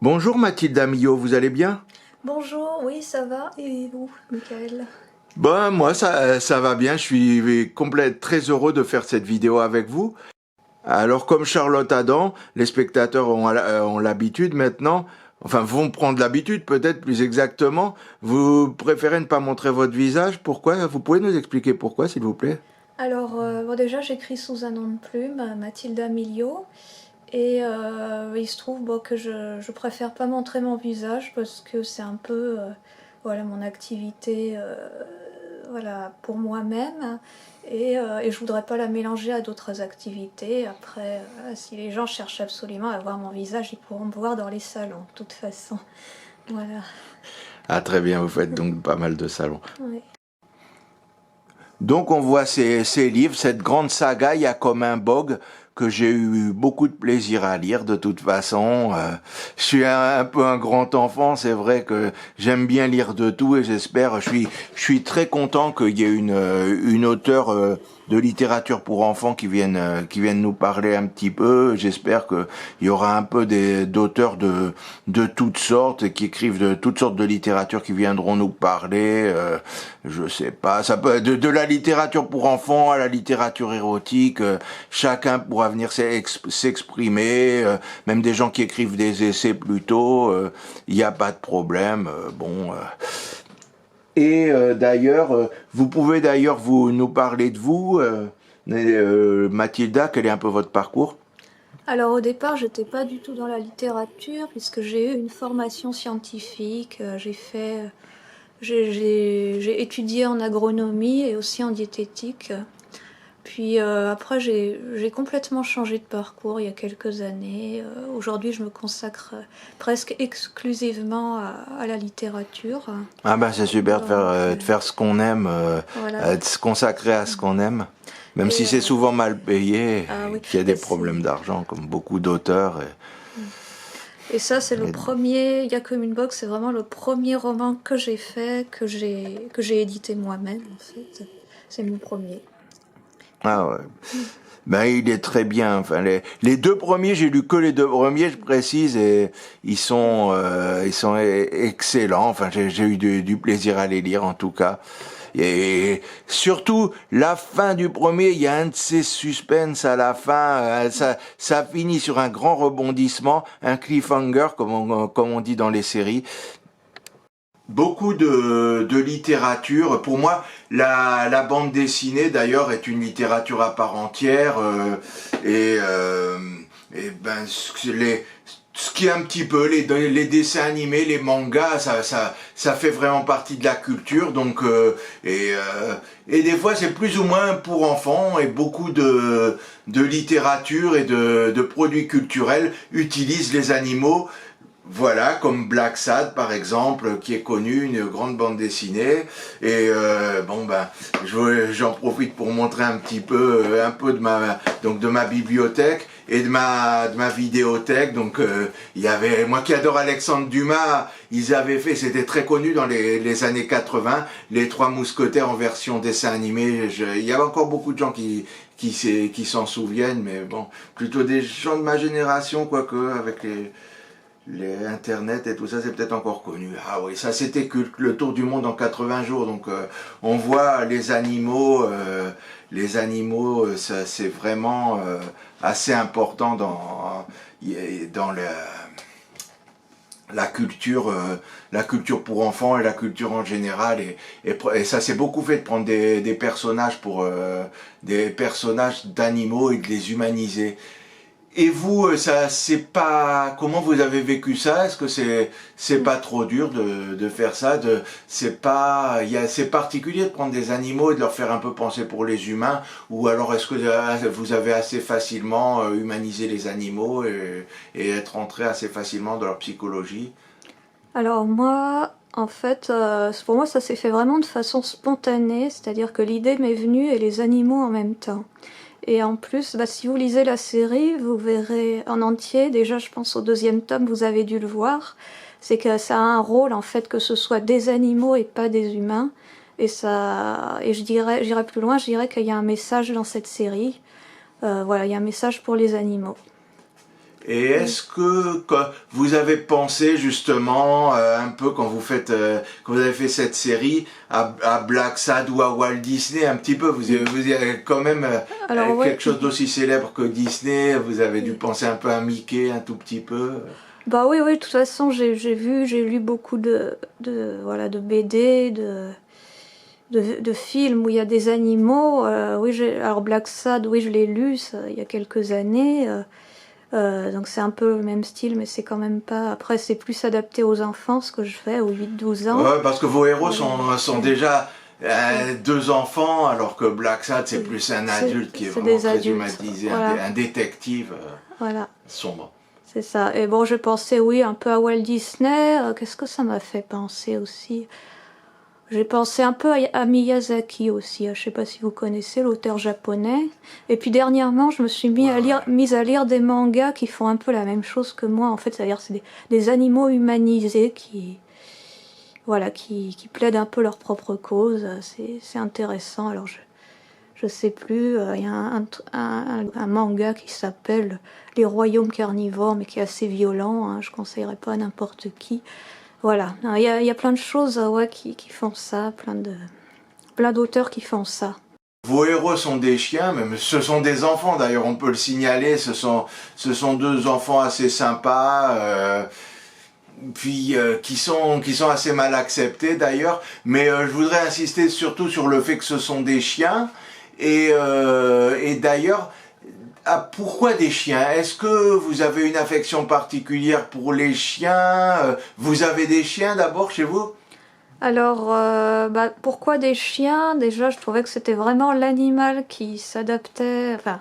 Bonjour Mathilda Millot, vous allez bien? Bonjour, oui, ça va. Et vous, Michael? Bon, moi ça va bien, je suis très heureux de faire cette vidéo avec vous. Alors comme Charlotte Adam, les spectateurs ont l'habitude maintenant, enfin vont prendre l'habitude peut-être plus exactement, vous préférez ne pas montrer votre visage, pourquoi? Vous pouvez nous expliquer pourquoi s'il vous plaît? Alors, bon, déjà, j'écris sous un nom de plume, Mathilda Miliot. Et il se trouve bon, que je préfère pas montrer mon visage parce que c'est un peu voilà, mon activité voilà, pour moi-même. Et je voudrais pas la mélanger à d'autres activités. Après, si les gens cherchent absolument à voir mon visage, ils pourront me voir dans les salons, de toute façon. Voilà. Ah très bien, vous faites donc pas mal de salons. Ouais. Donc on voit ces livres, cette grande saga, il y a comme un bog que j'ai eu beaucoup de plaisir à lire de toute façon. Je suis un peu un grand enfant, c'est vrai que j'aime bien lire de tout et je suis très content qu'il y ait une auteure de littérature pour enfants qui viennent nous parler un petit peu. J'espère qu'il y aura un peu d'auteurs de toutes sortes et qui écrivent de toutes sortes de littérature qui viendront nous parler. Je sais pas, ça peut de la littérature pour enfants à la littérature érotique. Chacun pourra venir s'exprimer. Même des gens qui écrivent des essais plutôt. Il n'y a pas de problème. D'ailleurs, vous pouvez d'ailleurs vous nous parler de vous, Mathilda, quel est un peu votre parcours? Alors au départ, j'étais pas du tout dans la littérature puisque j'ai eu une formation scientifique. J'ai étudié en agronomie et aussi en diététique. Puis après, j'ai complètement changé de parcours il y a quelques années. Aujourd'hui, je me consacre presque exclusivement à la littérature. Ah ben c'est super de faire ce qu'on aime, Voilà. de se consacrer à ce qu'on aime, même si Et c'est souvent mal payé, ah et oui, qu'il y a des mais problèmes d'argent, comme beaucoup d'auteurs. et ça, c'est le Et- premier, Il y a comme une box, c'est vraiment le premier roman que j'ai fait, que j'ai édité moi-même, en fait. C'est mon premier. ah ouais. Ben il est très bien. Enfin les deux premiers, j'ai lu que les deux premiers, je précise, et ils sont excellents. Enfin j'ai eu du plaisir à les lire en tout cas. Et surtout, la fin du premier, il y a un de ces suspens à la fin, ça finit sur un grand rebondissement, un cliffhanger, comme on dit dans les séries. Beaucoup de littérature. Pour moi, la bande dessinée, d'ailleurs, est une littérature à part entière. Et, euh, et ben, ce qui est un petit peu les dessins animés, les mangas, ça fait vraiment partie de la culture. Donc, et des fois, c'est plus ou moins pour enfants. Et beaucoup de littérature et de produits culturels utilisent les animaux. Voilà, comme Black Sad par exemple, qui est connu, une grande bande dessinée. Et j'en profite pour montrer un peu de ma bibliothèque et de ma vidéothèque. Donc il y avait, moi qui adore Alexandre Dumas, ils avaient fait, c'était très connu dans les années 80, les Trois Mousquetaires en version dessin animé. Il y avait encore beaucoup de gens qui s'en souviennent, mais bon, plutôt des gens de ma génération, quoique avec les Internet et tout ça, c'est peut-être encore connu. Ah oui, ça c'était le tour du monde en 80 jours. Donc on voit les animaux, ça c'est vraiment assez important dans la culture pour enfants et la culture en général. Et ça s'est beaucoup fait de prendre des personnages des personnages d'animaux et de les humaniser. Et vous, ça, c'est pas. Comment vous avez vécu ça? Est-ce que c'est pas trop dur de faire ça? C'est particulier de prendre des animaux et de leur faire un peu penser pour les humains, ou alors est-ce que vous avez assez facilement humanisé les animaux et être entré assez facilement dans leur psychologie? Alors moi, en fait, pour moi, ça s'est fait vraiment de façon spontanée, c'est-à-dire que l'idée m'est venue et les animaux en même temps. Et en plus, bah, si vous lisez la série, vous verrez en entier, déjà je pense au deuxième tome, vous avez dû le voir, c'est que ça a un rôle en fait que ce soit des animaux et pas des humains. Et j'irai plus loin, je dirais qu'il y a un message dans cette série. Voilà, il y a un message pour les animaux. Et est-ce que vous avez pensé justement un peu quand vous avez fait cette série à Black Sad ou à Walt Disney un petit peu vous avez quand même Alors ouais, quelque chose d'aussi célèbre que Disney, vous avez dû penser un peu à Mickey un tout petit peu. bah oui, oui, de toute façon, j'ai lu beaucoup voilà, de BD, de films où il y a des animaux. Oui, alors Black Sad, oui, je l'ai lu il y a quelques années. Donc c'est un peu le même style, mais c'est quand même pas. Après, c'est plus adapté aux enfants, ce que je fais, aux 8-12 ans. Ouais, parce que vos héros Voilà. sont déjà deux enfants, alors que Black Sad c'est plus un adulte qui est C'est vraiment des très adultes. humanisé, Voilà, un détective voilà, sombre. c'est ça. Et bon, je pensais, oui, un peu à Walt Disney. Qu'est-ce que ça m'a fait penser aussi? J'ai pensé un peu à Miyazaki aussi. Je sais pas si vous connaissez l'auteur japonais. Et puis dernièrement, je me suis mise à lire des mangas qui font un peu la même chose que moi. En fait, c'est-à-dire c'est des animaux humanisés voilà, qui plaident un peu leur propre cause. C'est intéressant. Alors je sais plus. Il y a un manga qui s'appelle Les Royaumes Carnivores, mais qui est assez violent. Hein, je conseillerais pas à n'importe qui. Voilà, il y a plein de choses ouais, qui font ça, plein d'auteurs qui font ça. Vos héros sont des chiens, même ce sont des enfants d'ailleurs, on peut le signaler, ce sont deux enfants assez sympas, qui sont assez mal acceptés d'ailleurs, mais je voudrais insister surtout sur le fait que ce sont des chiens, et d'ailleurs, pourquoi des chiens? Est-ce que vous avez une affection particulière pour les chiens? Vous avez des chiens d'abord chez vous? Alors, bah, pourquoi des chiens? Déjà, je trouvais que c'était vraiment l'animal qui s'adaptait, enfin,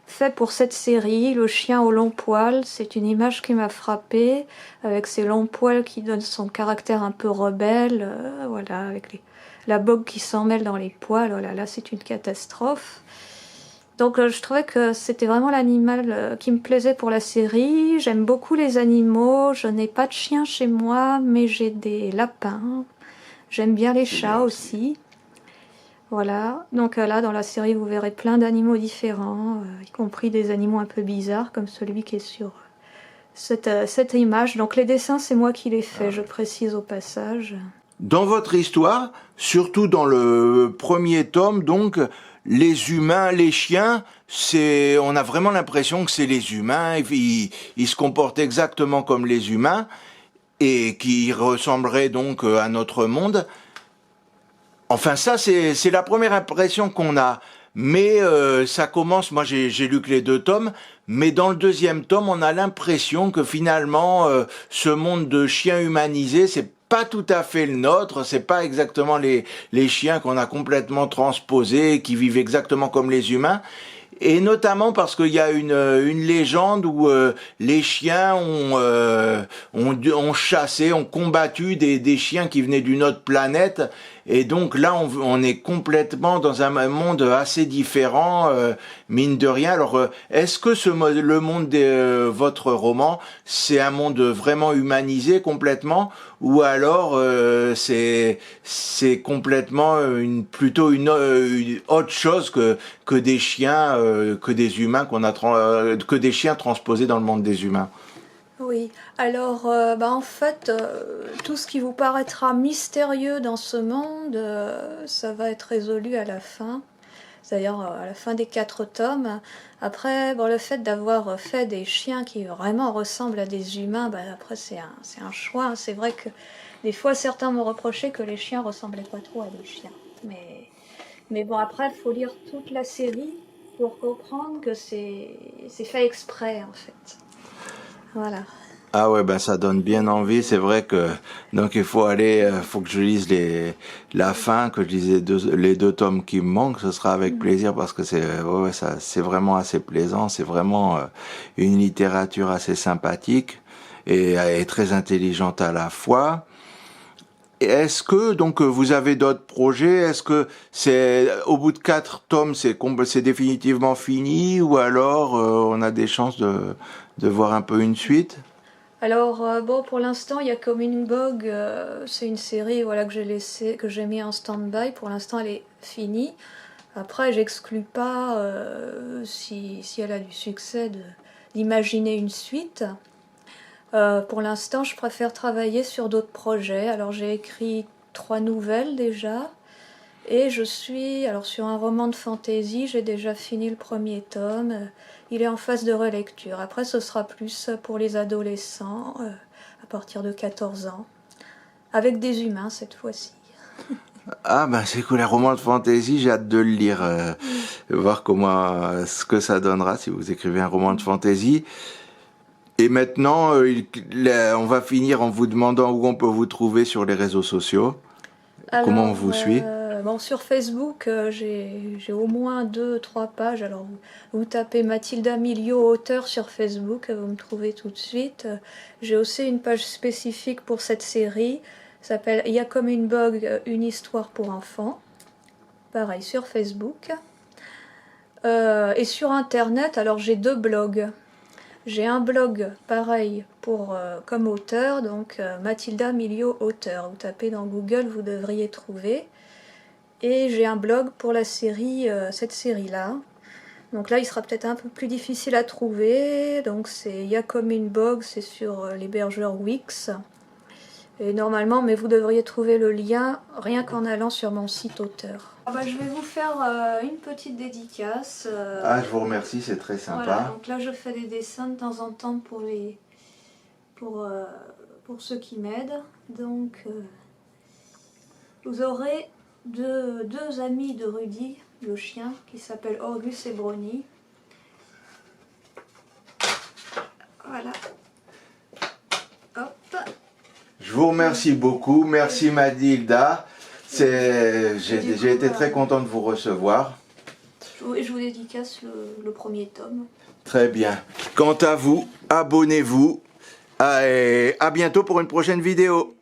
fait pour cette série, le chien au long poil. C'est une image qui m'a frappée, avec ses longs poils qui donnent son caractère un peu rebelle, voilà, avec la bogue qui s'en mêle dans les poils. Oh là là, c'est une catastrophe. Donc je trouvais que c'était vraiment l'animal qui me plaisait pour la série. J'aime beaucoup les animaux. Je n'ai pas de chien chez moi, mais j'ai des lapins. J'aime bien les chats aussi. Voilà. Donc là, dans la série, vous verrez plein d'animaux différents, y compris des animaux un peu bizarres, comme celui qui est sur cette image. Donc les dessins, c'est moi qui les fais, je précise au passage. Dans votre histoire, surtout dans le premier tome, donc, les humains, les chiens, on a vraiment l'impression que c'est les humains, ils se comportent exactement comme les humains, et qui ressembleraient donc à notre monde. Enfin, ça, c'est la première impression qu'on a. Mais ça commence, moi j'ai lu que les deux tomes, mais dans le deuxième tome, on a l'impression que finalement, ce monde de chiens humanisés, c'est pas tout à fait le nôtre, c'est pas exactement les chiens qu'on a complètement transposés, qui vivent exactement comme les humains. Et notamment parce qu'il y a une légende où les chiens ont chassé, ont combattu des chiens qui venaient d'une autre planète. Et donc là, on est complètement dans un monde assez différent, mine de rien. Alors, est-ce que le monde de votre roman, c'est un monde vraiment humanisé complètement, ou alors c'est complètement plutôt une autre chose que des chiens, que des humains que des chiens transposés dans le monde des humains? Oui, alors bah, en fait, tout ce qui vous paraîtra mystérieux dans ce monde, ça va être résolu à la fin, c'est-à-dire à la fin des 4 tomes. Après, bon, le fait d'avoir fait des chiens qui vraiment ressemblent à des humains, bah, après c'est un choix. Hein. C'est vrai que des fois certains m'ont reproché que les chiens ressemblaient pas trop à des chiens. Mais bon, après, il faut lire toute la série pour comprendre que c'est fait exprès en fait. Voilà. Ah ouais, ben ça donne bien envie. C'est vrai que donc il faut faut que je lise la fin, que je lise les deux tomes qui me manquent. Ce sera avec plaisir parce que c'est vraiment assez plaisant. C'est vraiment une littérature assez sympathique et très intelligente à la fois. Est-ce que donc vous avez d'autres projets? Est-ce que c'est au bout de 4 tomes, c'est définitivement fini, ou alors on a des chances de voir un peu une suite? Alors bon, pour l'instant, il y a comme une Gog, c'est une série voilà que j'ai mis en stand-by. Pour l'instant, elle est finie. Après, j'exclus pas si elle a du succès d'imaginer une suite. Pour l'instant, je préfère travailler sur d'autres projets. Alors j'ai écrit 3 nouvelles déjà. Et je suis alors sur un roman de fantasy, j'ai déjà fini le premier tome. Il est en phase de relecture. Après, ce sera plus pour les adolescents, à partir de 14 ans. Avec des humains cette fois-ci. Ah ben c'est cool, un roman de fantasy, j'ai hâte de le lire, voir comment, ce que ça donnera si vous écrivez un roman de fantasy. Et maintenant, on va finir en vous demandant où on peut vous trouver sur les réseaux sociaux. Alors, Comment on vous suit? Bon, sur Facebook, j'ai au moins 2-3 pages. Alors, vous tapez Mathilda Miliau, auteur sur Facebook, vous me trouvez tout de suite. J'ai aussi une page spécifique pour cette série. Ça s'appelle Il y a comme une bug, une histoire pour enfants. Pareil, sur Facebook. Et sur Internet, alors j'ai 2 blogs. J'ai un blog pareil pour comme auteur, donc Mathilda Miliau, auteur. Vous tapez dans Google, vous devriez trouver. Et j'ai un blog pour la série, cette série-là. Donc là, il sera peut-être un peu plus difficile à trouver. Donc c'est Il y a comme une bug, c'est sur l'hébergeur Wix. Et normalement, mais vous devriez trouver le lien rien qu'en allant sur mon site auteur. Je vais vous faire une petite dédicace. Ah, je vous remercie, c'est très sympa. Voilà, donc là je fais des dessins de temps en temps pour ceux qui m'aident. Donc vous aurez deux amis de Rudy, le chien, qui s'appellent Orgus et Brony. Voilà. Hop. Je vous remercie beaucoup, merci Mathilda. J'ai été très content de vous recevoir. Je vous dédicace le premier tome. Très bien. Quant à vous, abonnez-vous. Et à bientôt pour une prochaine vidéo.